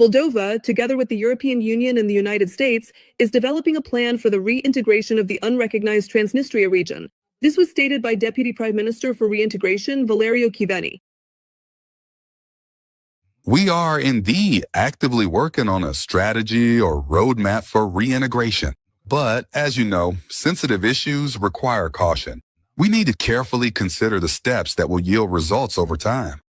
Moldova, together with the European Union and the United States, is developing a plan for the reintegration of the unrecognized Transnistria region. This was stated by Deputy Prime Minister for Reintegration, Valerio Chiveni. We are indeed actively working on a strategy or roadmap for reintegration. But, as you know, sensitive issues require caution. We need to carefully consider the steps that will yield results over time.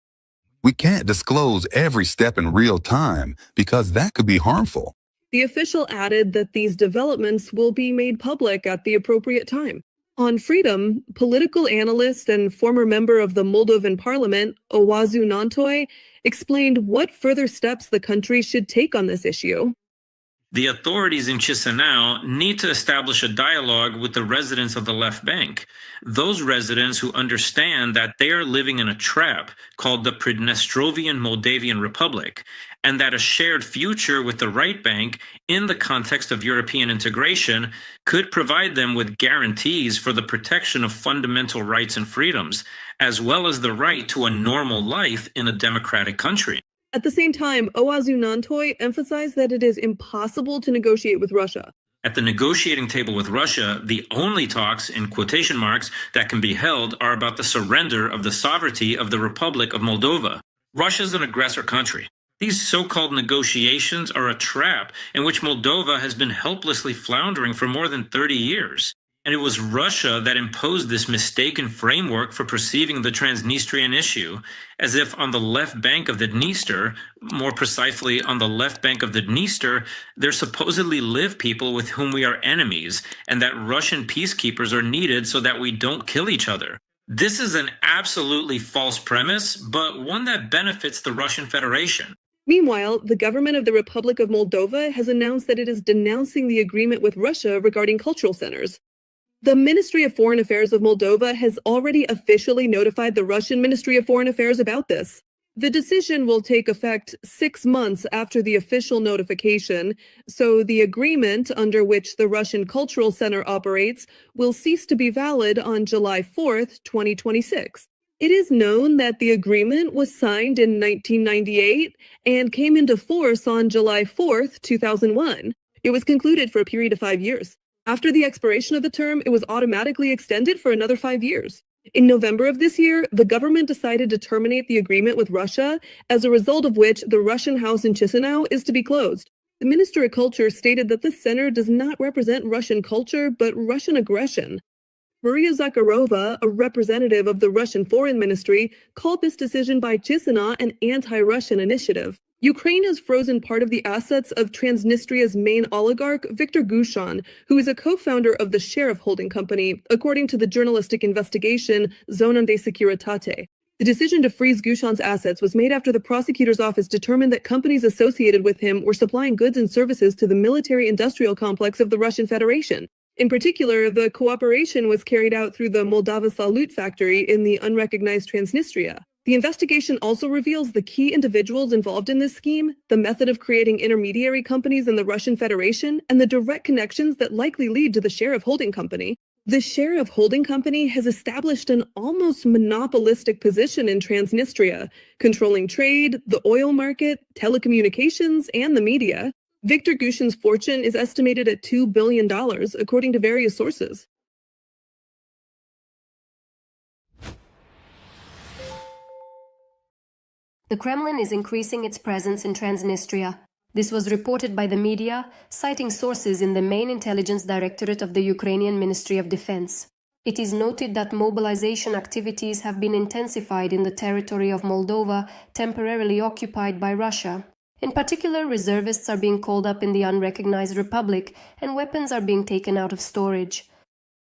We can't disclose every step in real time because that could be harmful. The official added that these developments will be made public at the appropriate time. On freedom, political analyst and former member of the Moldovan parliament, Oazu Nantoy, explained what further steps the country should take on this issue. The authorities in Chisinau need to establish a dialogue with the residents of the left bank. Those residents who understand that they are living in a trap called the Transnistrian Moldavian Republic, and that a shared future with the right bank in the context of European integration could provide them with guarantees for the protection of fundamental rights and freedoms, as well as the right to a normal life in a democratic country. At the same time, Oazu Nantoy emphasized that it is impossible to negotiate with Russia. At the negotiating table with Russia, the only talks, in quotation marks, that can be held are about the surrender of the sovereignty of the Republic of Moldova. Russia is an aggressor country. These so-called negotiations are a trap in which Moldova has been helplessly floundering for more than 30 years. And it was Russia that imposed this mistaken framework for perceiving the Transnistrian issue, as if on the left bank of the Dniester, more precisely on the left bank of the Dniester, there supposedly live people with whom we are enemies, and that Russian peacekeepers are needed so that we don't kill each other. This is an absolutely false premise, but one that benefits the Russian Federation. Meanwhile, the government of the Republic of Moldova has announced that it is denouncing the agreement with Russia regarding cultural centers. The Ministry of Foreign Affairs of Moldova has already officially notified the Russian Ministry of Foreign Affairs about this. The decision will take effect 6 months after the official notification, so the agreement under which the Russian Cultural Center operates will cease to be valid on July 4th, 2026. It is known that the agreement was signed in 1998 and came into force on July 4th, 2001. It was concluded for a period of 5 years. After the expiration of the term, it was automatically extended for another 5 years. In November of this year, the government decided to terminate the agreement with Russia, as a result of which the Russian house in Chisinau is to be closed. The Minister of Culture stated that the center does not represent Russian culture, but Russian aggression. Maria Zakharova, a representative of the Russian Foreign Ministry, called this decision by Chisinau an anti-Russian initiative. Ukraine has frozen part of the assets of Transnistria's main oligarch, Viktor Gushon, who is a co-founder of the Sheriff Holding Company, according to the journalistic investigation Zona de Securitate. The decision to freeze Gushon's assets was made after the prosecutor's office determined that companies associated with him were supplying goods and services to the military-industrial complex of the Russian Federation. In particular, the cooperation was carried out through the Moldova Salut factory in the unrecognized Transnistria. The investigation also reveals the key individuals involved in this scheme, the method of creating intermediary companies in the Russian Federation, and the direct connections that likely lead to the Sheriff Holding Company. The Sheriff Holding Company has established an almost monopolistic position in Transnistria, controlling trade, the oil market, telecommunications, and the media. Viktor Gushon's fortune is estimated at $2 billion, according to various sources. The Kremlin is increasing its presence in Transnistria. This was reported by the media, citing sources in the main intelligence directorate of the Ukrainian Ministry of Defense. It is noted that mobilization activities have been intensified in the territory of Moldova, temporarily occupied by Russia. In particular, reservists are being called up in the unrecognized republic, and weapons are being taken out of storage.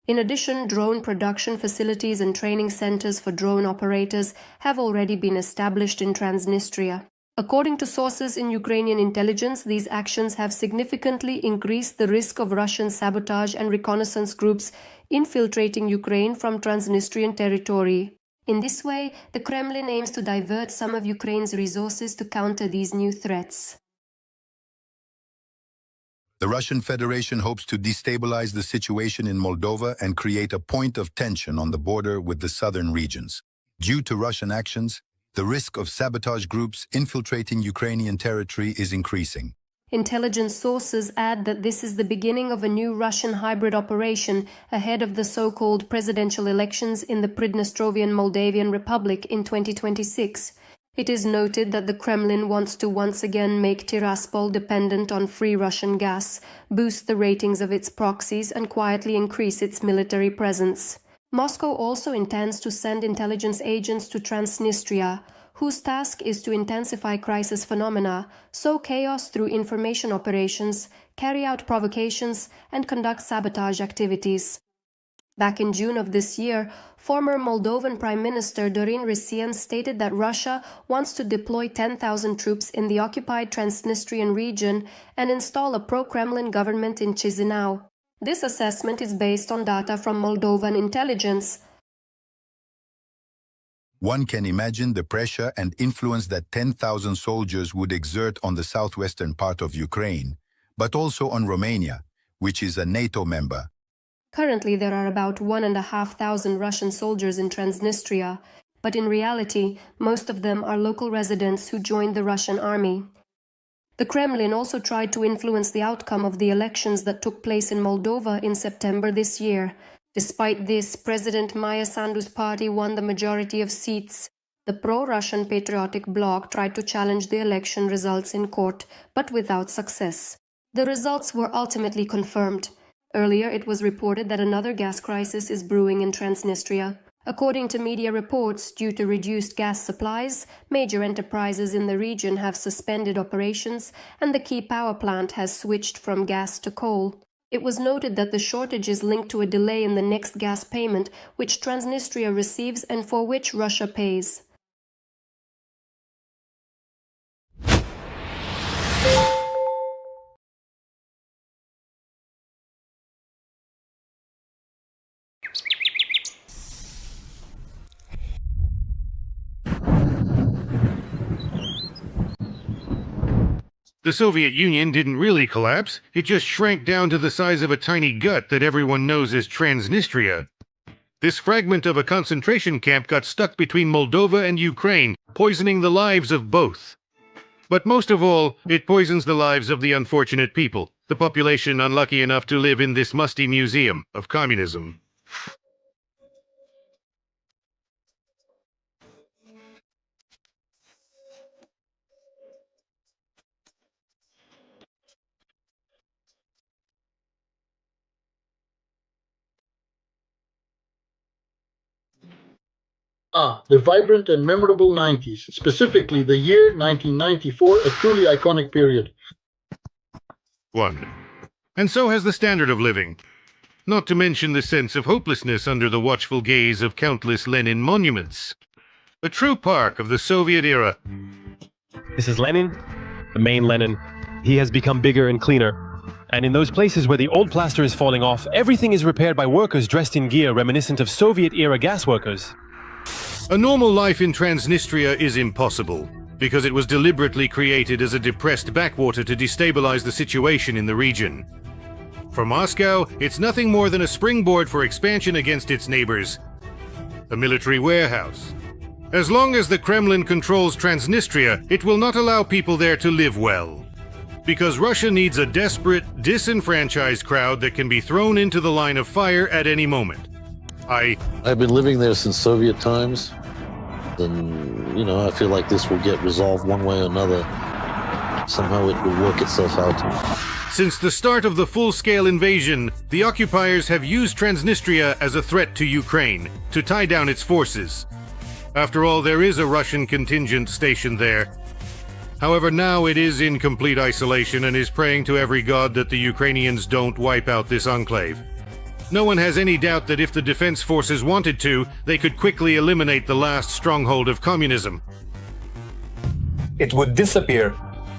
In addition, drone production facilities and training centers for drone operators have already been established in Transnistria. According to sources in Ukrainian intelligence, these actions have significantly increased the risk of Russian sabotage and reconnaissance groups infiltrating Ukraine from Transnistrian territory. In this way, the Kremlin aims to divert some of Ukraine's resources to counter these new threats. The Russian Federation hopes to destabilize the situation in Moldova and create a point of tension on the border with the southern regions. Due to Russian actions, the risk of sabotage groups infiltrating Ukrainian territory is increasing. Intelligence sources add that this is the beginning of a new Russian hybrid operation ahead of the so-called presidential elections in the Pridnestrovian Moldavian Republic in 2026. It is noted that the Kremlin wants to once again make Tiraspol dependent on free Russian gas, boost the ratings of its proxies, and quietly increase its military presence. Moscow also intends to send intelligence agents to Transnistria, whose task is to intensify crisis phenomena, sow chaos through information operations, carry out provocations, and conduct sabotage activities. Back in June of this year, former Moldovan Prime Minister Dorin Risian stated that Russia wants to deploy 10,000 troops in the occupied Transnistrian region and install a pro-Kremlin government in Chisinau. This assessment is based on data from Moldovan intelligence. One can imagine the pressure and influence that 10,000 soldiers would exert on the southwestern part of Ukraine, but also on Romania, which is a NATO member. Currently, there are about 1,500 Russian soldiers in Transnistria, but in reality, most of them are local residents who joined the Russian army. The Kremlin also tried to influence the outcome of the elections that took place in Moldova in September this year. Despite this, President Maia Sandu's party won the majority of seats. The pro-Russian Patriotic Bloc tried to challenge the election results in court, but without success. The results were ultimately confirmed. Earlier, it was reported that another gas crisis is brewing in Transnistria. According to media reports, due to reduced gas supplies, major enterprises in the region have suspended operations, and the key power plant has switched from gas to coal. It was noted that the shortage is linked to a delay in the next gas payment, which Transnistria receives and for which Russia pays. The Soviet Union didn't really collapse, it just shrank down to the size of a tiny gut that everyone knows as Transnistria. This fragment of a concentration camp got stuck between Moldova and Ukraine, poisoning the lives of both. But most of all, it poisons the lives of the unfortunate people, the population unlucky enough to live in this musty museum of communism. The vibrant and memorable 90s, specifically the year 1994, a truly iconic period. 1. And so has the standard of living. Not to mention the sense of hopelessness under the watchful gaze of countless Lenin monuments. A true park of the Soviet era. This is Lenin, the main Lenin. He has become bigger and cleaner. And in those places where the old plaster is falling off, everything is repaired by workers dressed in gear reminiscent of Soviet-era gas workers. A normal life in Transnistria is impossible, because it was deliberately created as a depressed backwater to destabilize the situation in the region. For Moscow, it's nothing more than a springboard for expansion against its neighbors. A military warehouse. As long as the Kremlin controls Transnistria, it will not allow people there to live well. Because Russia needs a desperate, disenfranchised crowd that can be thrown into the line of fire at any moment. I've been living there since Soviet times, and, I feel like this will get resolved one way or another. Somehow it will work itself out. Since the start of the full-scale invasion, the occupiers have used Transnistria as a threat to Ukraine, to tie down its forces. After all, there is a Russian contingent stationed there. However, now it is in complete isolation and is praying to every god that the Ukrainians don't wipe out this enclave. No one has any doubt that if the defense forces wanted to, they could quickly eliminate the last stronghold of communism. It would disappear.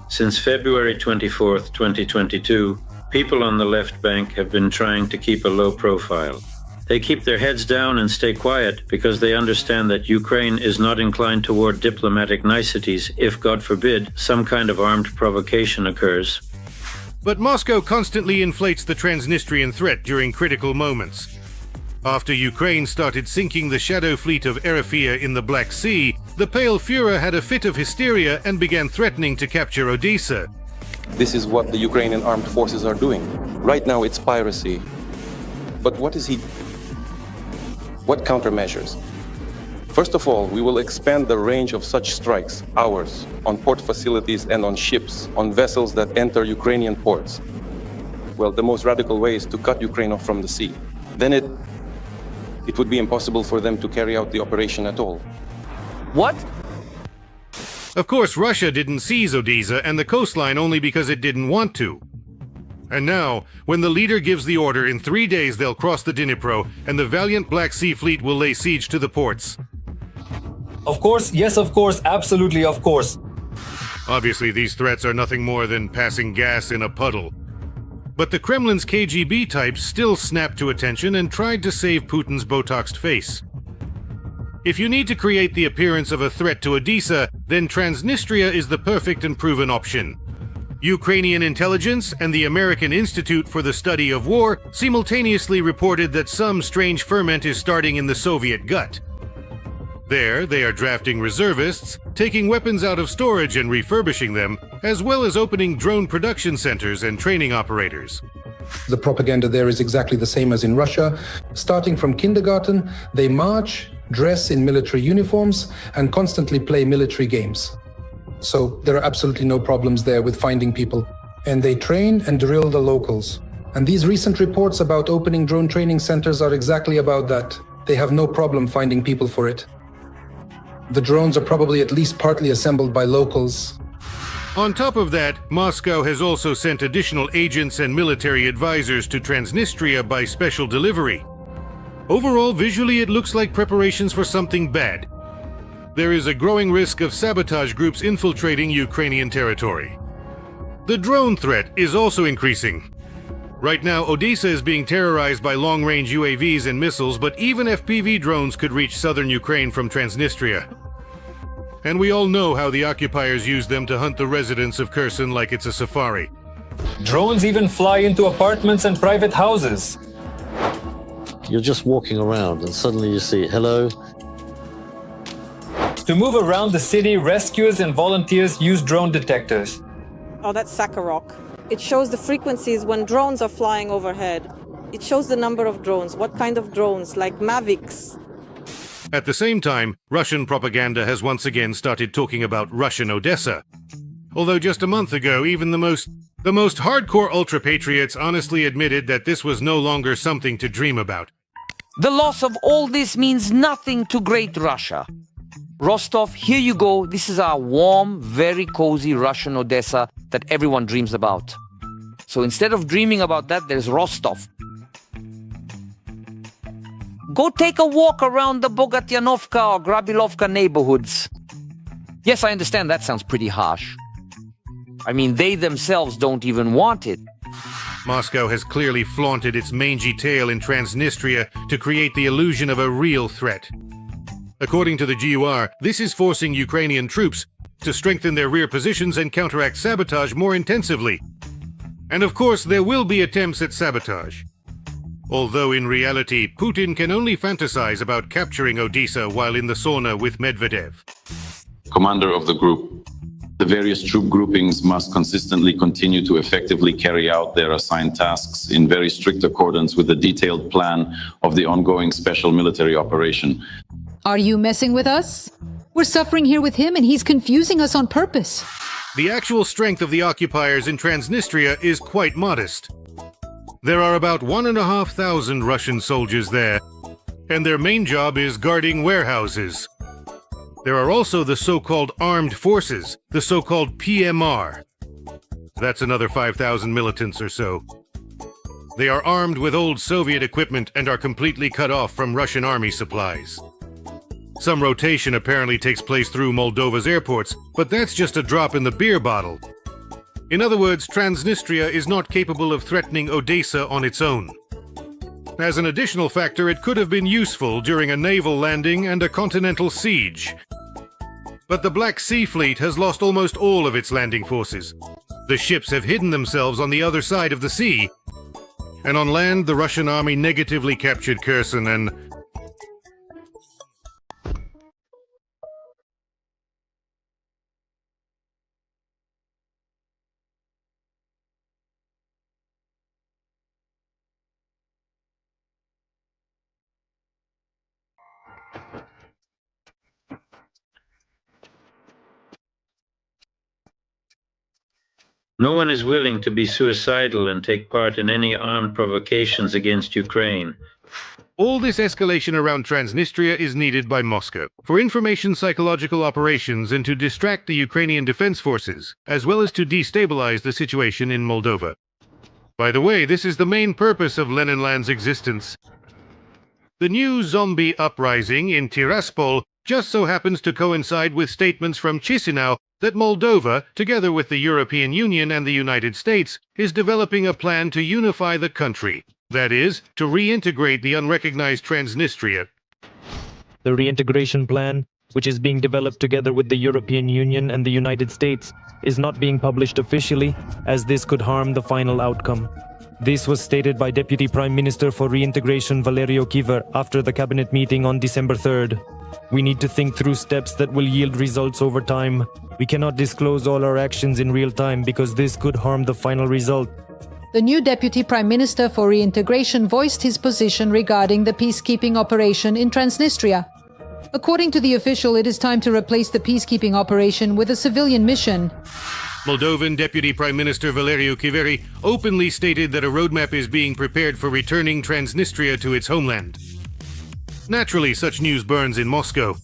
Since February 24th, 2022, people on the left bank have been trying to keep a low profile. They keep their heads down and stay quiet because they understand that Ukraine is not inclined toward diplomatic niceties if, God forbid, some kind of armed provocation occurs. But Moscow constantly inflates the Transnistrian threat during critical moments. After Ukraine started sinking the shadow fleet of Eritrea in the Black Sea, the Pale Fuhrer had a fit of hysteria and began threatening to capture Odessa. This is what the Ukrainian armed forces are doing. Right now it's piracy. But what countermeasures? First of all, we will expand the range of such strikes, ours, on port facilities and on ships, on vessels that enter Ukrainian ports. Well, the most radical way is to cut Ukraine off from the sea. Then it would be impossible for them to carry out the operation at all. What? Of course, Russia didn't seize Odessa and the coastline only because it didn't want to. And now, when the leader gives the order, in 3 days they'll cross the Dnipro and the valiant Black Sea Fleet will lay siege to the ports. Of course, yes, of course, absolutely, of course. Obviously, these threats are nothing more than passing gas in a puddle. But the Kremlin's KGB types still snapped to attention and tried to save Putin's Botoxed face. If you need to create the appearance of a threat to Odessa, then Transnistria is the perfect and proven option. Ukrainian intelligence and the American Institute for the Study of War simultaneously reported that some strange ferment is starting in the Soviet gut. There, they are drafting reservists, taking weapons out of storage and refurbishing them, as well as opening drone production centers and training operators. The propaganda there is exactly the same as in Russia. Starting from kindergarten, they march, dress in military uniforms, and constantly play military games. So there are absolutely no problems there with finding people. And they train and drill the locals. And these recent reports about opening drone training centers are exactly about that. They have no problem finding people for it. The drones are probably at least partly assembled by locals. On top of that, Moscow has also sent additional agents and military advisors to Transnistria by special delivery. Overall, visually it looks like preparations for something bad. There is a growing risk of sabotage groups infiltrating Ukrainian territory. The drone threat is also increasing. Right now, Odessa is being terrorized by long-range UAVs and missiles, but even FPV drones could reach southern Ukraine from Transnistria. And we all know how the occupiers use them to hunt the residents of Kherson like it's a safari. Drones even fly into apartments and private houses. You're just walking around and suddenly you see, hello. To move around the city, rescuers and volunteers use drone detectors. Oh, that's Sakharok. It shows the frequencies when drones are flying overhead. It shows the number of drones, what kind of drones, like Mavics. At the same time, Russian propaganda has once again started talking about Russian Odessa. Although just a month ago, even the most hardcore ultra-patriots honestly admitted that this was no longer something to dream about. The loss of all this means nothing to Great Russia. Rostov, here you go. This is our warm, very cozy Russian Odessa that everyone dreams about. So instead of dreaming about that, there's Rostov. Go take a walk around the Bogatyanovka or Grabilovka neighborhoods. Yes, I understand that sounds pretty harsh. I mean, they themselves don't even want it. Moscow has clearly flaunted its mangy tail in Transnistria to create the illusion of a real threat. According to the GUR, this is forcing Ukrainian troops to strengthen their rear positions and counteract sabotage more intensively. And of course, there will be attempts at sabotage. Although in reality, Putin can only fantasize about capturing Odessa while in the sauna with Medvedev. Commander of the group, the various troop groupings must consistently continue to effectively carry out their assigned tasks in very strict accordance with the detailed plan of the ongoing special military operation. Are you messing with us? We're suffering here with him and he's confusing us on purpose. The actual strength of the occupiers in Transnistria is quite modest. There are about 1,500 Russian soldiers there, and their main job is guarding warehouses. There are also the so-called armed forces, the so-called PMR. That's another 5,000 militants or so. They are armed with old Soviet equipment and are completely cut off from Russian army supplies. Some rotation apparently takes place through Moldova's airports, but that's just a drop in the beer bottle. In other words, Transnistria is not capable of threatening Odessa on its own. As an additional factor, it could have been useful during a naval landing and a continental siege. But the Black Sea Fleet has lost almost all of its landing forces. The ships have hidden themselves on the other side of the sea. and on land, the Russian army negatively captured Kherson and... No one is willing to be suicidal and take part in any armed provocations against Ukraine. All this escalation around Transnistria is needed by Moscow for information psychological operations and to distract the Ukrainian defense forces, as well as to destabilize the situation in Moldova. By the way, this is the main purpose of Leninland's existence. The new zombie uprising in Tiraspol just so happens to coincide with statements from Chisinau that Moldova, together with the European Union and the United States, is developing a plan to unify the country. That is, to reintegrate the unrecognized Transnistria. The reintegration plan, which is being developed together with the European Union and the United States, is not being published officially, as this could harm the final outcome. This was stated by Deputy Prime Minister for Reintegration Valerio Kiver after the cabinet meeting on December 3rd. We need to think through steps that will yield results over time. We cannot disclose all our actions in real time because this could harm the final result. The new Deputy Prime Minister for Reintegration voiced his position regarding the peacekeeping operation in Transnistria. According to the official, it is time to replace the peacekeeping operation with a civilian mission. Moldovan Deputy Prime Minister Valeriu Chiveri openly stated that a roadmap is being prepared for returning Transnistria to its homeland. Naturally, such news burns in Moscow.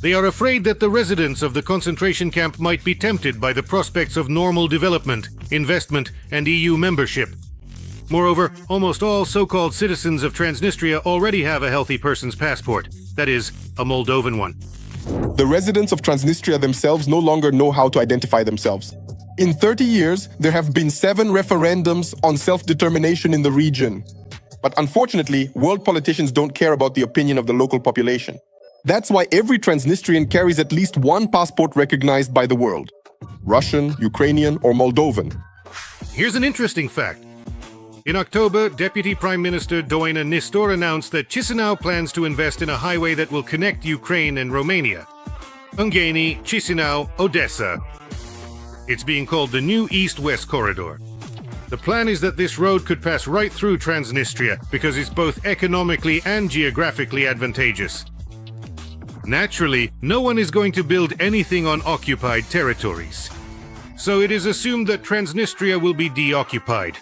They are afraid that the residents of the concentration camp might be tempted by the prospects of normal development, investment, and EU membership. Moreover, almost all so-called citizens of Transnistria already have a healthy person's passport, that is, a Moldovan one. The residents of Transnistria themselves no longer know how to identify themselves. In 30 years, there have been 7 referendums on self-determination in the region. But unfortunately, world politicians don't care about the opinion of the local population. That's why every Transnistrian carries at least one passport recognized by the world: Russian, Ukrainian, or Moldovan. Here's an interesting fact. In October, Deputy Prime Minister Doina Nistor announced that Chisinau plans to invest in a highway that will connect Ukraine and Romania. Ungheni, Chisinau, Odessa. It's being called the new East-West Corridor. The plan is that this road could pass right through Transnistria because it's both economically and geographically advantageous. Naturally, no one is going to build anything on occupied territories. So it is assumed that Transnistria will be deoccupied.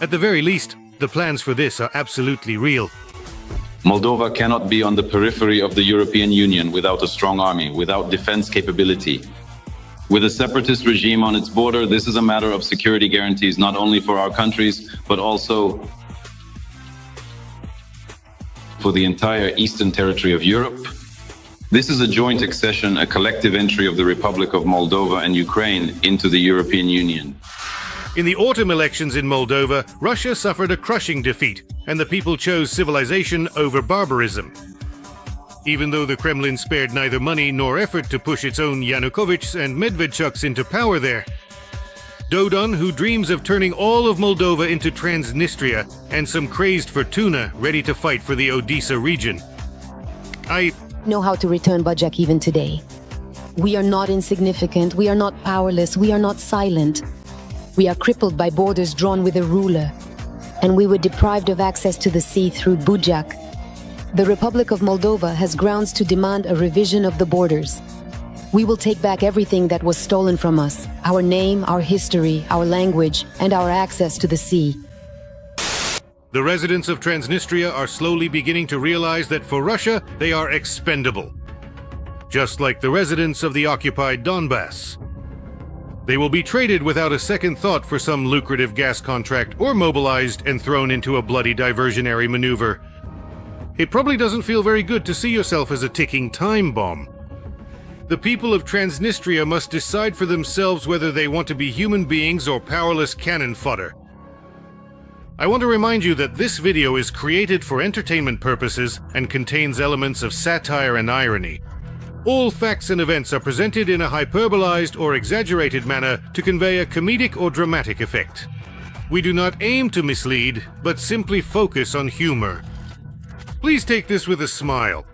At the very least, the plans for this are absolutely real. Moldova cannot be on the periphery of the European Union without a strong army, without defense capability. With a separatist regime on its border, this is a matter of security guarantees not only for our countries, but also for the entire eastern territory of Europe. This is a joint accession, a collective entry of the Republic of Moldova and Ukraine into the European Union. In the autumn elections in Moldova, Russia suffered a crushing defeat, and the people chose civilization over barbarism. Even though the Kremlin spared neither money nor effort to push its own Yanukovychs and Medvedchuks into power there, Dodon, who dreams of turning all of Moldova into Transnistria, and some crazed for tuna ready to fight for the Odessa region. I know how to return Bajak even today. We are not insignificant, we are not powerless, we are not silent. We are crippled by borders drawn with a ruler, and we were deprived of access to the sea through Bujak. The Republic of Moldova has grounds to demand a revision of the borders. We will take back everything that was stolen from us: our name, our history, our language, and our access to the sea. The residents of Transnistria are slowly beginning to realize that for Russia, they are expendable. Just like the residents of the occupied Donbass. They will be traded without a second thought for some lucrative gas contract or mobilized and thrown into a bloody diversionary maneuver. It probably doesn't feel very good to see yourself as a ticking time bomb. The people of Transnistria must decide for themselves whether they want to be human beings or powerless cannon fodder. I want to remind you that this video is created for entertainment purposes and contains elements of satire and irony. All facts and events are presented in a hyperbolized or exaggerated manner to convey a comedic or dramatic effect. We do not aim to mislead, but simply focus on humor. Please take this with a smile.